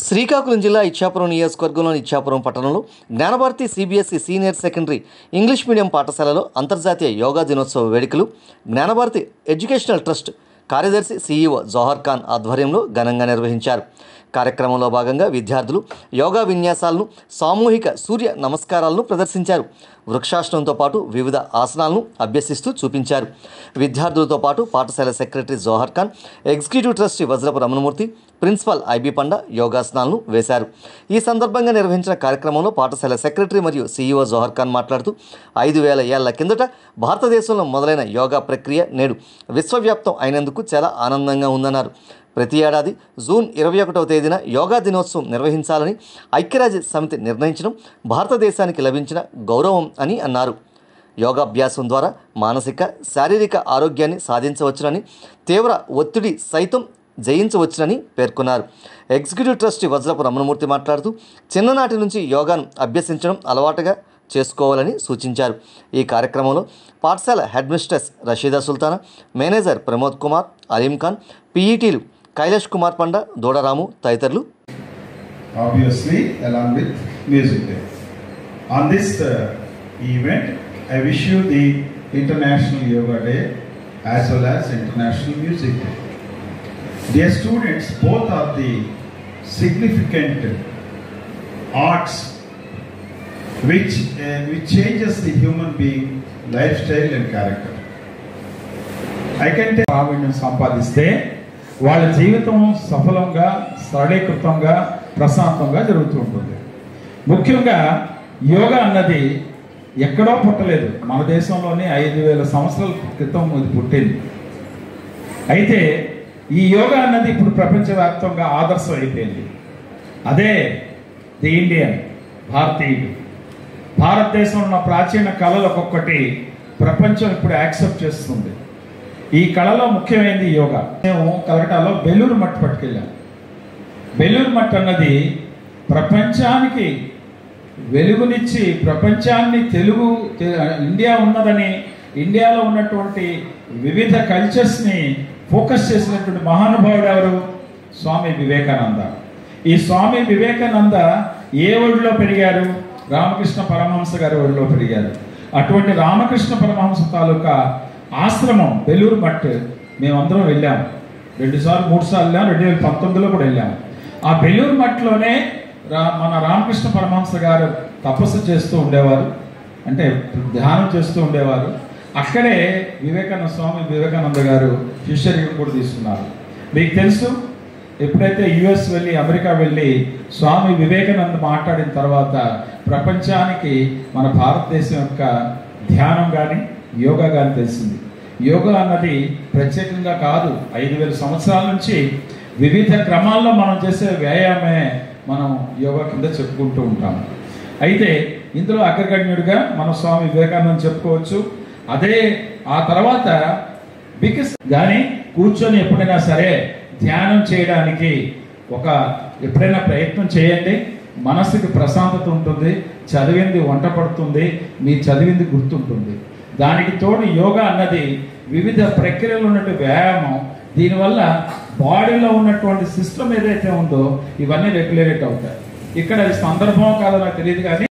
శ్రీకాకుళం జిల్లా ఇచ్చాపురం నియోజకవర్గంలోని ఇచ్చాపురం పట్టణంలో Gnanabharathi CBSE senior secondary English medium పాఠశాలలో అంతర్జాతీయ యోగా దినోత్సవ వేడుకలు జ్ఞానభారతి ఎడ్యుకేషనల్ ట్రస్ట్ కార్యదర్శి సిఇఓ జోహర్ ఖాన్ ఆధ్వర్యంలో ఘనంగా నిర్వహించారు. కార్యక్రమంలో భాగంగా విద్యార్థులు యోగా విన్యాసాలను, సామూహిక సూర్య నమస్కారాలను ప్రదర్శించారు. వృక్షాసనంతో పాటు వివిధ ఆసనాలను అభ్యసిస్తూ చూపించారు. విద్యార్థులతో పాటు పాఠశాల సెక్రటరీ జోహర్ ఖాన్, ఎగ్జిక్యూటివ్ ట్రస్టీ వజ్రపు రమణమూర్తి, ప్రిన్సిపల్ ఐబీ పండ యోగాసనాలను వేశారు. ఈ సందర్భంగా నిర్వహించిన కార్యక్రమంలో పాఠశాల సెక్రటరీ మరియు సిఇఓ జోహర్ ఖాన్ మాట్లాడుతూ 5000 ఏళ్ల కిందట భారతదేశంలో మొదలైన యోగా ప్రక్రియ నేడు విశ్వవ్యాప్తం అయినందుకు చాలా ఆనందంగా ఉందన్నారు. ప్రతి ఏడాది జూన్ 21వ తేదీన యోగా దినోత్సవం నిర్వహించాలని ఐక్యరాజ్య సమితి నిర్ణయించడం భారతదేశానికి లభించిన గౌరవం అని అన్నారు. యోగాభ్యాసం ద్వారా మానసిక, శారీరక ఆరోగ్యాన్ని సాధించవచ్చునని, తీవ్ర ఒత్తిడి సైతం జయించవచ్చునని పేర్కొన్నారు. ఎగ్జిక్యూటివ్ ట్రస్టీ వజ్రపు రమణమూర్తి మాట్లాడుతూ చిన్ననాటి నుంచి యోగాను అభ్యసించడం అలవాటుగా చేసుకోవాలని సూచించారు. ఈ కార్యక్రమంలో పాఠశాల head mistress Rasheeda Sultana, manager Pramod Kumar, Aleem Khan, పీఈటీలు కైలాష్ కుమార్ పండ, దూడరాము తదితరులు. Obviously, along with Music Day. On this event, I wish you the International Yoga Day as well as International Music Day. Dear students, both are the significant arts which changes the human being lifestyle and character. I can tell ప్రావీణ్యం సంపాదిస్తే వాళ్ళ జీవితం సఫలంగా, సరళీకృతంగా, ప్రశాంతంగా జరుగుతూ ఉంటుంది. ముఖ్యంగా యోగా అన్నది ఎక్కడో పుట్టలేదు, మన దేశంలోనే 5000 సంవత్సరాల క్రితం ఇది పుట్టింది. అయితే ఈ యోగా అన్నది ఇప్పుడు ప్రపంచవ్యాప్తంగా ఆదర్శం అయిపోయింది. అదే ది ఇండియన్, భారతీయుడు. భారతదేశంలో ఉన్న ప్రాచీన కళలు ఒక్కొక్కటి ప్రపంచం ఇప్పుడు యాక్సెప్ట్ చేస్తుంది. ఈ కళలో ముఖ్యమైనది యోగా. మేము కలకటాలో బెలూరు మట్టు పట్టుకెళ్ళాం. బెలూరు మట్టు అన్నది ప్రపంచానికి వెలుగునిచ్చి, ప్రపంచాన్ని ఇండియా ఉన్నదని, ఇండియాలో ఉన్నటువంటి వివిధ కల్చర్స్ని ఫోకస్ చేసినటువంటి మహానుభావుడు ఎవరు? స్వామి వివేకానంద. ఈ స్వామి వివేకానంద ఏ ఒడిలో పెరిగారు? రామకృష్ణ పరమహంస గారి ఒడిలో పెరిగారు. అటువంటి రామకృష్ణ పరమహంస తాలూకా ఆశ్రమం బెలూరు మట్ మేమందరం వెళ్ళాము. 2 సార్లు 3 సార్లు వెళ్ళాము. 2019లో కూడా వెళ్ళాము. ఆ బెలూరు మట్లోనే మన రామకృష్ణ పరమహంస గారు తపస్సు చేస్తూ ఉండేవారు, అంటే ధ్యానం చేస్తూ ఉండేవారు. అక్కడే స్వామి వివేకానంద గారు శిష్యరికం కూడా తీసుకున్నారు. మీకు తెలుసు, ఎప్పుడైతే యుఎస్ వెళ్ళి, అమెరికా వెళ్ళి స్వామి వివేకానంద మాట్లాడిన తర్వాత ప్రపంచానికి మన భారతదేశం యొక్క ధ్యానం కానీ, యోగా కానీ తెలిసింది. యోగా అన్నది ప్రత్యేకంగా కాదు, 5000 సంవత్సరాల నుంచి వివిధ క్రమాల్లో మనం చేసే వ్యాయామే మనం యోగా కింద చెప్పుకుంటూ ఉంటాము. అయితే ఇందులో అగ్రగణ్యుడిగా మన స్వామి వివేకానంద చెప్పుకోవచ్చు. అదే ఆ తర్వాత కానీ కూర్చొని ఎప్పుడైనా సరే ధ్యానం చేయడానికి ఎప్పుడైనా ప్రయత్నం చేయండి. మనసుకి ప్రశాంతత ఉంటుంది, చదివింది వంట పడుతుంది, మీ చదివింది గుర్తుంటుంది. దానికి తోడు యోగా అన్నది వివిధ ప్రక్రియలో ఉన్నటువంటి వ్యాయామం. దీనివల్ల బాడీలో ఉన్నటువంటి సిస్టమ్ ఏదైతే ఉందో ఇవన్నీ రెగ్యులేట్ అవుతాయి. ఇక్కడ సందర్భం కాదో నాకు తెలియదు కానీ